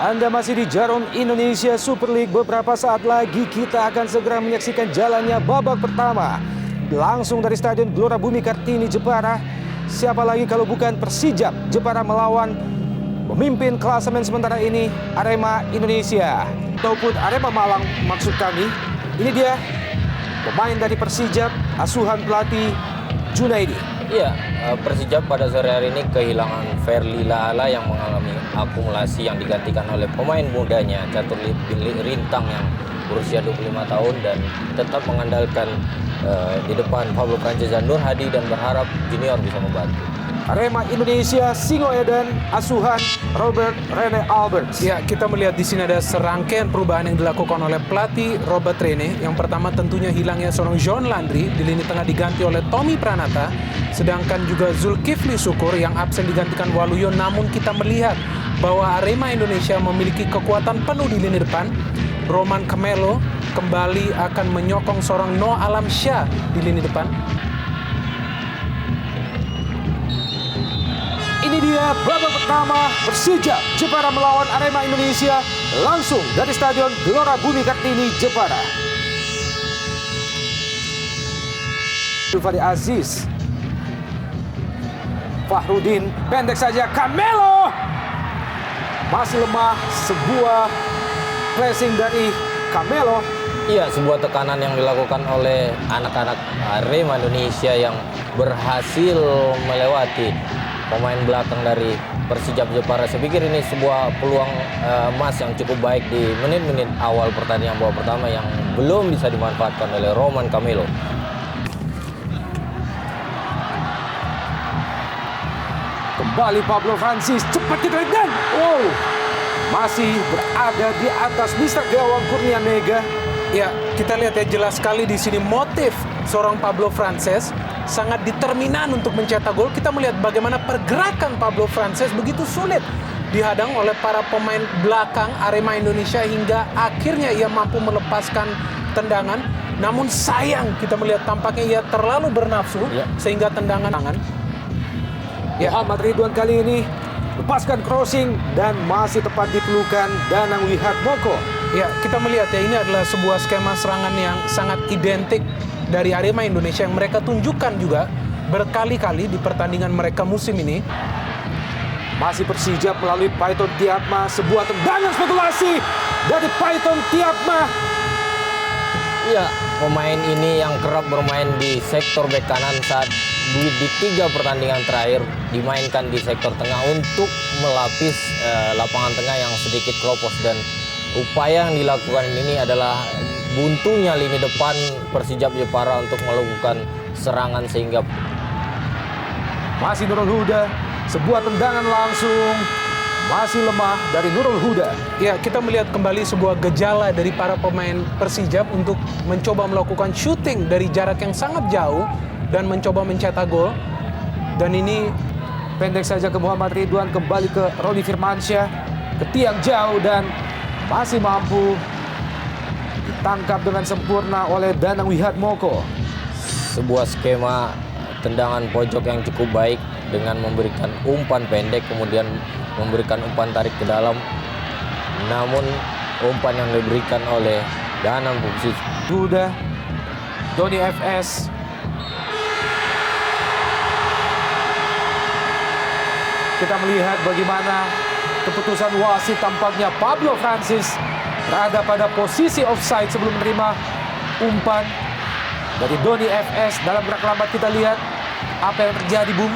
Anda masih di Jarum Indonesia Super League. Beberapa saat lagi kita akan segera menyaksikan jalannya babak pertama. Langsung dari Stadion Gelora Bumi Kartini, Jepara. Siapa lagi kalau bukan Persijap Jepara melawan pemimpin klasemen sementara ini Arema Indonesia. Ataupun Arema Malang maksud kami. Ini dia pemain dari Persijap, asuhan pelatih Junaidi. Iya, Persijap pada sore hari ini kehilangan Ferli Laala yang mengalami akumulasi yang digantikan oleh pemain mudanya Catur Rintang yang berusia 25 tahun dan tetap mengandalkan di depan Pablo Frances dan Nur Hadi dan berharap junior bisa membantu. Arema Indonesia, Singoedan, asuhan Robert Rene Alberts. Ya, kita melihat di sini ada serangkaian perubahan yang dilakukan oleh pelatih Robert Rene. Yang pertama tentunya hilangnya seorang John Landry, di lini tengah diganti oleh Tommy Pranata. Sedangkan juga Zulkifli Syukur yang absen digantikan Waluyo. Namun kita melihat bahwa Arema Indonesia memiliki kekuatan penuh di lini depan. Roman Camelo kembali akan menyokong seorang Noah Alamsyah di lini depan. Ini dia babak pertama Persijap Jepara melawan Arema Indonesia langsung dari Stadion Gelora Bumi Kartini, Jepara. Fahri Aziz, Fahrudin, pendek saja, Camelo masih lemah, sebuah pressing dari Camelo. Iya, sebuah tekanan yang dilakukan oleh anak-anak Arema Indonesia yang berhasil melewati pemain belakang dari Persijap Jepara. Saya pikir ini sebuah peluang emas yang cukup baik di menit-menit awal pertandingan babak pertama yang belum bisa dimanfaatkan oleh Roman Camelo. Kembali Pablo Francis, cepat kita lihat. Wow, masih berada di atas Mister Gawang Kurnia Mega. Ya, kita lihat ya jelas sekali di sini motif seorang Pablo Frances sangat determinan untuk mencetak gol. Kita melihat bagaimana pergerakan Pablo Frances begitu sulit dihadang oleh para pemain belakang Arema Indonesia hingga akhirnya ia mampu melepaskan tendangan. Namun sayang kita melihat tampaknya ia terlalu bernafsu sehingga tendangan tangan. Muhammad Ridwan kali ini lepaskan crossing dan masih tepat dipelukan Danang Wihatmoko. Ya, kita melihat ya ini adalah sebuah skema serangan yang sangat identik dari Arema Indonesia yang mereka tunjukkan juga berkali-kali di pertandingan mereka musim ini. Masih Persijap melalui Python Tiatma, sebuah tendangan spekulasi dari Python Tiatma. Iya, pemain ini yang kerap bermain di sektor bek kanan saat di 3 pertandingan terakhir dimainkan di sektor tengah untuk melapis lapangan tengah yang sedikit keropos, dan upaya yang dilakukan ini adalah buntunya lini depan Persijap Jepara untuk melakukan serangan sehingga masih Nurul Huda, sebuah tendangan langsung masih lemah dari Nurul Huda. Ya, kita melihat kembali sebuah gejala dari para pemain Persijap untuk mencoba melakukan shooting dari jarak yang sangat jauh dan mencoba mencetak gol. Dan ini pendek saja ke Muhammad Ridwan, kembali ke Roni Firmansyah, ke tiang jauh dan masih mampu ditangkap dengan sempurna oleh Danang Wihatmoko. sebuah skema tendangan pojok yang cukup baik dengan memberikan umpan pendek kemudian memberikan umpan tarik ke dalam, namun umpan yang diberikan oleh Danang Huda, Doni FS, kita melihat bagaimana keputusan wasit. Tampaknya Pablo Francis berada pada posisi offside sebelum menerima umpan dari Doni FS. Dalam gerak lambat kita lihat apa yang terjadi, Bung.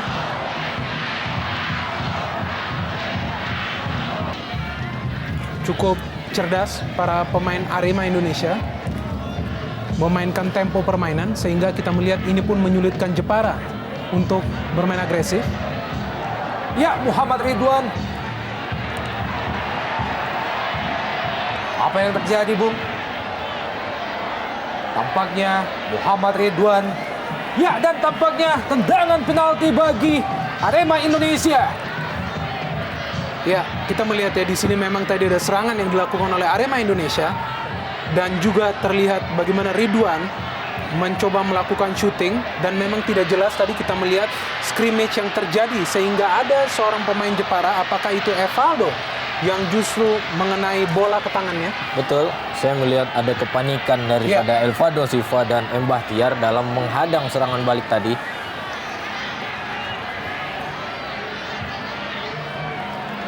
cukup cerdas para pemain Arema Indonesia memainkan tempo permainan sehingga kita melihat ini pun menyulitkan Jepara untuk bermain agresif. Ya, Muhammad Ridwan. Apa yang terjadi, Bung? Tampaknya Muhammad Ridwan. Ya, dan tampaknya tendangan penalti bagi Arema Indonesia. Ya, kita melihat ya di sini memang tadi ada serangan yang dilakukan oleh Arema Indonesia dan juga terlihat bagaimana Ridwan mencoba melakukan shooting dan memang tidak jelas tadi kita melihat scrimmage yang terjadi sehingga ada seorang pemain Jepara, apakah itu Evaldo yang justru mengenai bola ke tangannya. Betul, saya melihat ada kepanikan daripada Elvado Silva dan M. Bahtiar dalam menghadang serangan balik tadi.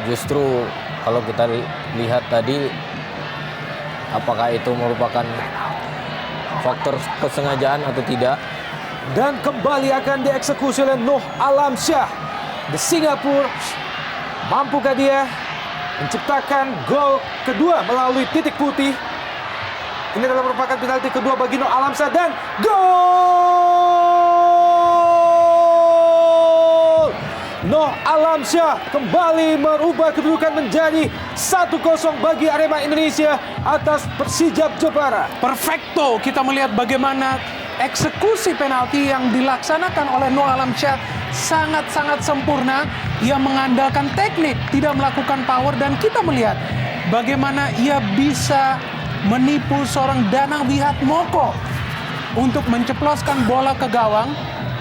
Justru kalau kita lihat tadi, apakah itu merupakan faktor kesengajaan atau tidak? Dan kembali akan dieksekusi oleh Noh Alamsyah di Singapura. Mampukah dia menciptakan gol kedua melalui titik putih? Ini adalah merupakan penalti kedua bagi Noh Alamsyah dan gol! Noh Alamsyah kembali merubah kedudukan menjadi 1-0 bagi Arema Indonesia atas Persijap Jepara. Perfecto, kita melihat bagaimana eksekusi penalti yang dilaksanakan oleh Noh Alamsyah sangat-sangat sempurna. Ia mengandalkan teknik, tidak melakukan power, dan kita melihat bagaimana ia bisa menipu seorang Danang Wihatmoko untuk menceploskan bola ke gawang.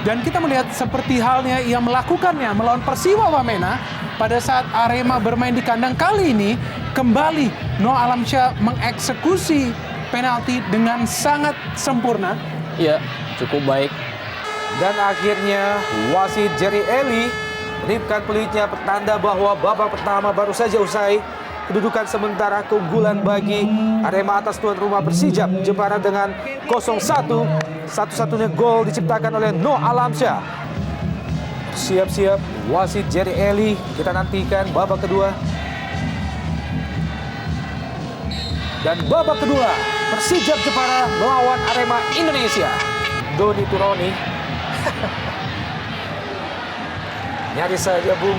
Dan kita melihat seperti halnya ia melakukannya melawan Persiwa Wamena pada saat Arema bermain di kandang. Kali ini kembali Noh Alamsyah mengeksekusi penalti dengan sangat sempurna. Iya, cukup baik. Dan akhirnya wasit Jerry Eli menipkan peluitnya, pertanda bahwa babak pertama baru saja usai. Kedudukan sementara keunggulan bagi Arema atas tuan rumah Persijap Jepara dengan 0-1. Satu-satunya gol diciptakan oleh Noh Alamsyah. Siap-siap wasit Jerry Eli, kita nantikan babak kedua. Dan babak kedua Persijap Jepara melawan Arema Indonesia. Doni Turoni. Nyaris saja, Bung.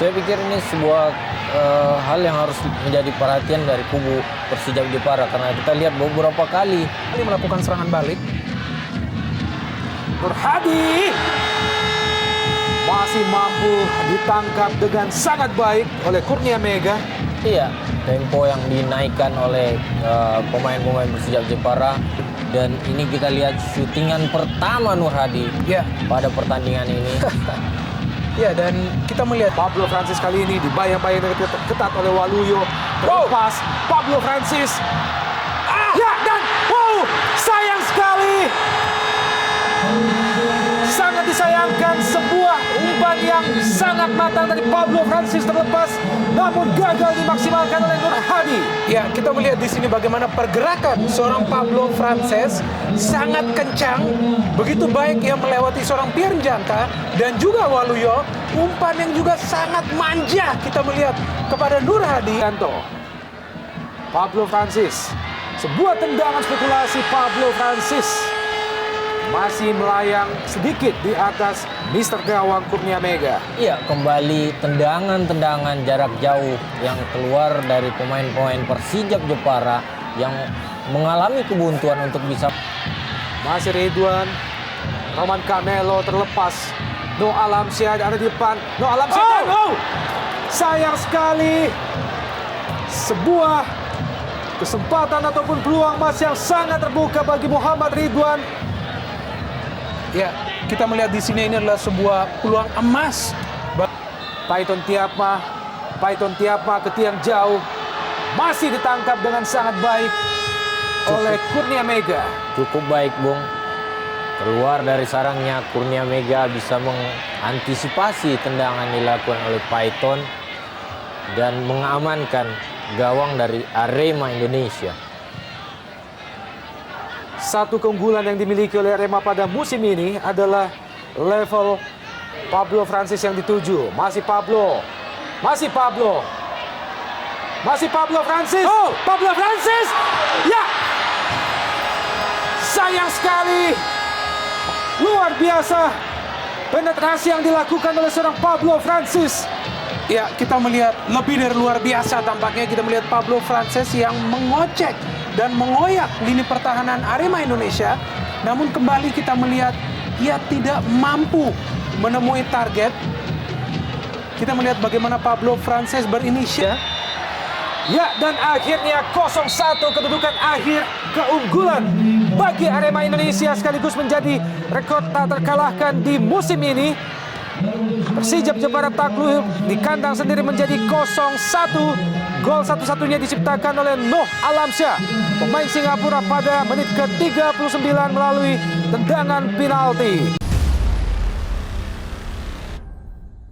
Saya pikir ini sebuah hal yang harus menjadi perhatian dari kubu Persijap Jepara, karena kita lihat beberapa kali Melakukan serangan balik. Nur Hadi masih mampu ditangkap dengan sangat baik oleh Kurnia Mega. iya, tempo yang dinaikkan oleh pemain-pemain Persijap Jepara. Dan ini kita lihat syutingan pertama Nur Hadi pada pertandingan ini. Ya, dan kita melihat Pablo Francis kali ini dibayang-bayang dengan ketat oleh Waluyo. Terlepas Pablo Francis. Ya, dan sayang sekali. Sangat disayangkan, sebuah umpan yang sangat matang dari Pablo Francis terlepas, namun gagal dimaksimalkan oleh Nur Hadi. ya, kita melihat di sini bagaimana pergerakan seorang Pablo Francis sangat kencang, begitu baik ia melewati seorang Pierre Njanta dan juga Waluyo. Umpan yang juga sangat manja kita melihat kepada Nur Hadi. Pablo Francis, sebuah tendangan spekulasi Pablo Francis masih melayang sedikit di atas Mister Gawang Kurnia Mega. Iya, kembali tendangan-tendangan jarak jauh yang keluar dari pemain-pemain Persijap Jepara yang mengalami kebuntuan untuk bisa. Masih Ridwan, Roman Camelo terlepas. Noh Alamsyah ada di depan. Noh Alamsyah. Sayang sekali. Sebuah kesempatan ataupun peluang emas yang sangat terbuka bagi Muhammad Ridwan. Ya, kita melihat di sini ini adalah sebuah peluang emas. Paiton Tiapma ke tiang jauh. Masih ditangkap dengan sangat baik oleh Kurnia Mega. Cukup baik, Bung. Keluar dari sarangnya, Kurnia Mega bisa mengantisipasi tendangan dilakukan oleh Paiton dan mengamankan gawang dari Arema Indonesia. Satu keunggulan yang dimiliki oleh Arema pada musim ini adalah level Pablo Francis yang dituju. Masih Pablo Francis. Pablo Francis. Ya. Sayang sekali. Luar biasa penetrasi yang dilakukan oleh seorang Pablo Francis. Ya, kita melihat lebih dari luar biasa tampaknya. Kita melihat Pablo Francis yang mengocek dan mengoyak lini pertahanan Arema Indonesia. Namun kembali kita melihat ia tidak mampu menemui target. Kita melihat bagaimana Pablo Francis berinisiatif. Ya, dan akhirnya 0-1 kedudukan akhir, keunggulan bagi Arema Indonesia sekaligus menjadi rekor tak terkalahkan di musim ini. Persijap Jepara takluk di kandang sendiri menjadi 0-1. Gol satu-satunya diciptakan oleh Noh Alamsyah, pemain Singapura pada menit ke-39 melalui tendangan penalti.